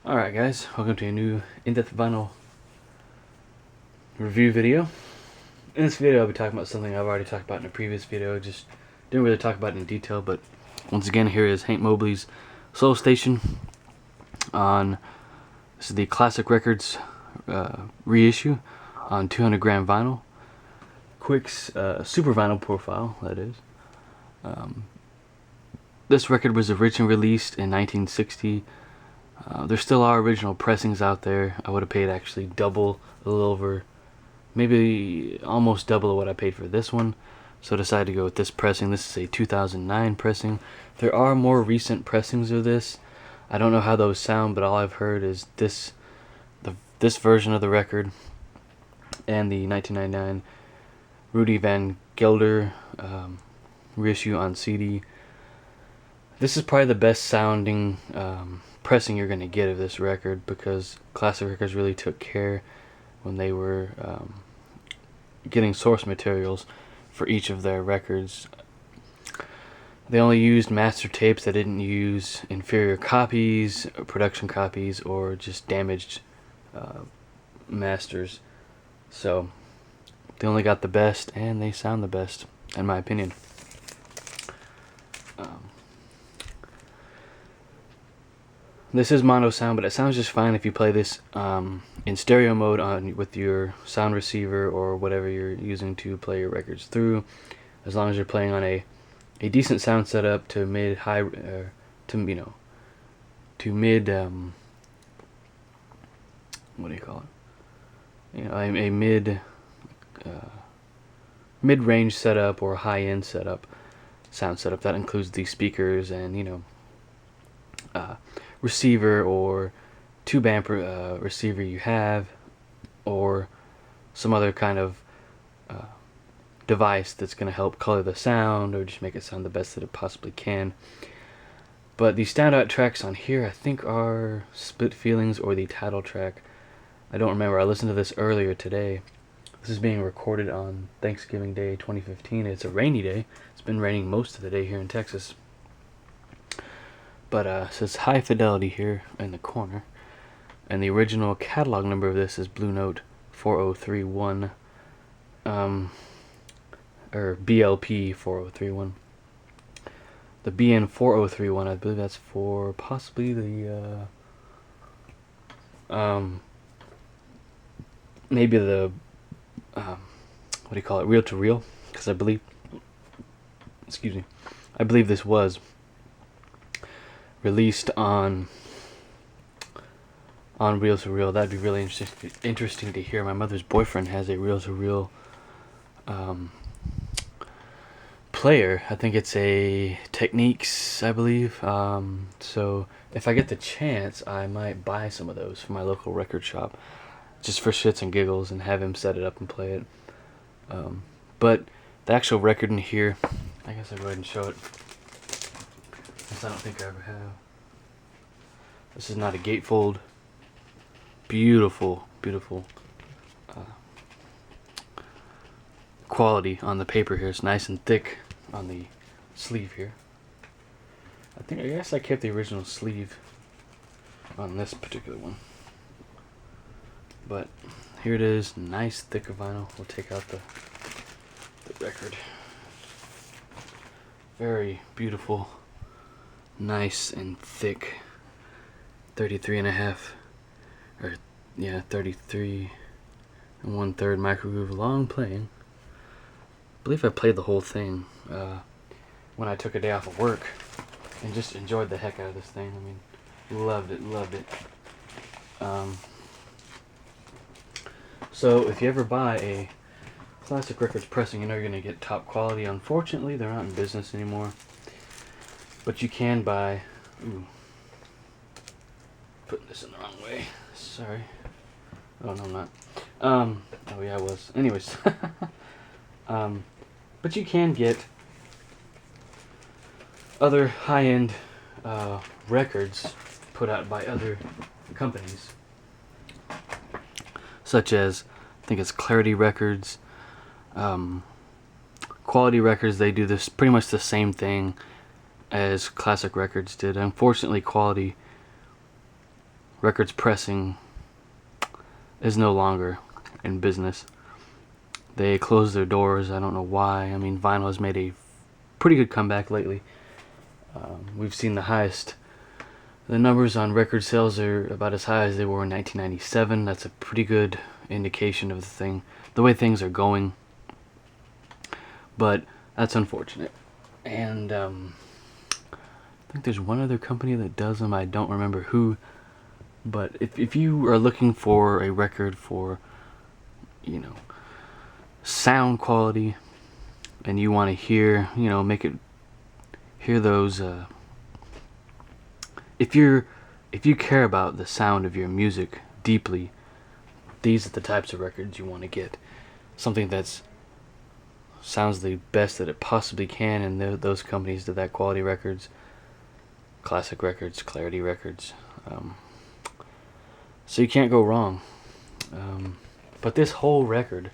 Alright guys, welcome to a new in-depth vinyl review video. In this video I'll be talking about something I've already talked about in a previous video, just didn't really talk about it in detail, but once again here is Hank Mobleys Soul Station this is the Classic Records reissue on 200 gram vinyl. Quick's super vinyl profile, that is. This record was originally released in 1960. There still are original pressings out there. I would have paid actually double, a little over, maybe almost double what I paid for this one. So I decided to go with this pressing. This is a 2009 pressing. There are more recent pressings of this. I don't know how those sound, but all I've heard is this version of the record and the 1999 Rudy Van Gelder reissue on CD. This is probably the best sounding pressing you're going to get of this record, because Classic Records really took care when they were getting source materials for each of their records. They only used master tapes. They didn't use inferior copies, or production copies, or just damaged masters. So they only got the best, and they sound the best, in my opinion. This is mono sound, but it sounds just fine if you play this in stereo mode with your sound receiver or whatever you're using to play your records through. As long as you're playing on a decent sound setup to mid high to mid what do you call it? A mid-range setup or high-end setup, sound setup that includes the speakers and receiver or tube amp receiver you have, or some other kind of device that's going to help color the sound or just make it sound the best that it possibly can. But the standout tracks on here I think are Split Feelings or the title track. I don't remember. I listened to this earlier today. This is being recorded on Thanksgiving Day 2015. It's a rainy day. It's been raining most of the day here in Texas. But it says High Fidelity here in the corner, and the original catalog number of this is Blue Note 4031, or BLP 4031. The BN 4031, I believe that's for possibly the maybe the what do you call it, reel to reel, because I believe this was released on reel to reel. That'd be really interesting to hear. My mother's boyfriend has a reel to reel player. I think it's a Techniques, I believe. So if I get the chance, I might buy some of those for my local record shop, just for shits and giggles, and have him set it up and play it. But the actual record in here, I guess I'll go ahead and show it, I don't think I ever have. This is not a gatefold. Beautiful, beautiful quality on the paper here. It's nice and thick on the sleeve here. I guess I kept the original sleeve on this particular one. But here it is, nice thicker vinyl. We'll take out the record. Very beautiful. Nice and thick, 33.5, or yeah, 33 1/3 microgroove long playing. I believe I played the whole thing when I took a day off of work and just enjoyed the heck out of this thing. I mean, loved it. So if you ever buy a Classic Records pressing, you know you're going to get top quality. Unfortunately, they're not in business anymore. But you can buy, putting this in the wrong way, sorry. Oh no, I'm not. Oh yeah, I was. Anyways. But you can get other high-end records put out by other companies, such as, I think it's Clarity Records, Quality Records. They do this pretty much the same thing as Classic Records did. Unfortunately, Quality records pressing is no longer in business. They closed their doors. I don't know why. I mean, vinyl has made a pretty good comeback lately. We've seen the numbers on record sales are about as high as they were in 1997. That's a pretty good indication of the way things are going. But that's unfortunate. And I think there's one other company that does them. I don't remember who. But if you are looking for a record for, you know, sound quality, and you want to hear, you know, hear those, if you care about the sound of your music deeply, these are the types of records you want to get. Something that's sounds the best that it possibly can, and those companies do that. Quality Records, Classic Records, Clarity Records. So you can't go wrong. But this whole record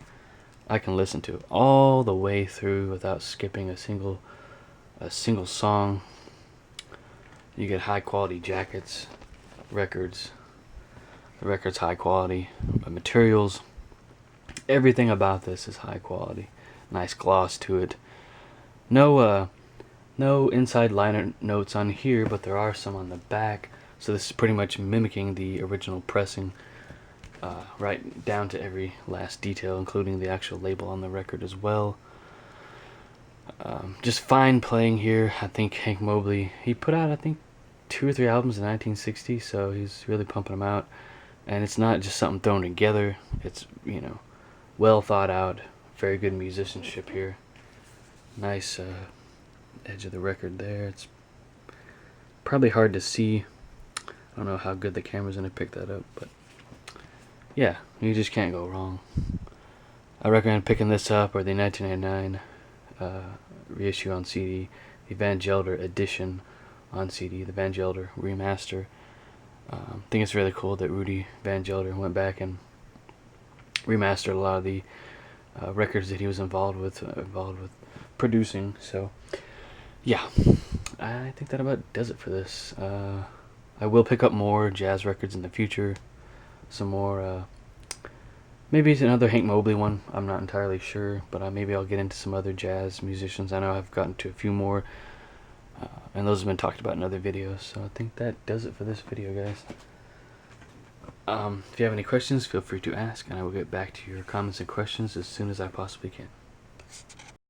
I can listen to all the way through without skipping a single song. You get high quality jackets, records. The record's high quality, materials. Everything about this is high quality. Nice gloss to it. No inside liner notes on here, but there are some on the back. So this is pretty much mimicking the original pressing, right down to every last detail, including the actual label on the record as well. Just fine playing here. I think Hank Mobley, he put out, I think, 2 or 3 albums in 1960, so he's really pumping them out. And it's not just something thrown together. It's, you know, well thought out. Very good musicianship here. Nice edge of the record there. It's probably hard to see. I don't know how good the camera's gonna pick that up, but yeah, you just can't go wrong. I recommend picking this up, or the 1999 reissue on CD, the Van Gelder edition on CD, the Van Gelder remaster. I think it's really cool that Rudy Van Gelder went back and remastered a lot of the records that he was involved with producing. So yeah, I think that about does it for this. I will pick up more jazz records in the future. Some more, maybe it's another Hank Mobley one. I'm not entirely sure, but maybe I'll get into some other jazz musicians. I know I've gotten to a few more, and those have been talked about in other videos. So I think that does it for this video, guys. If you have any questions, feel free to ask, and I will get back to your comments and questions as soon as I possibly can.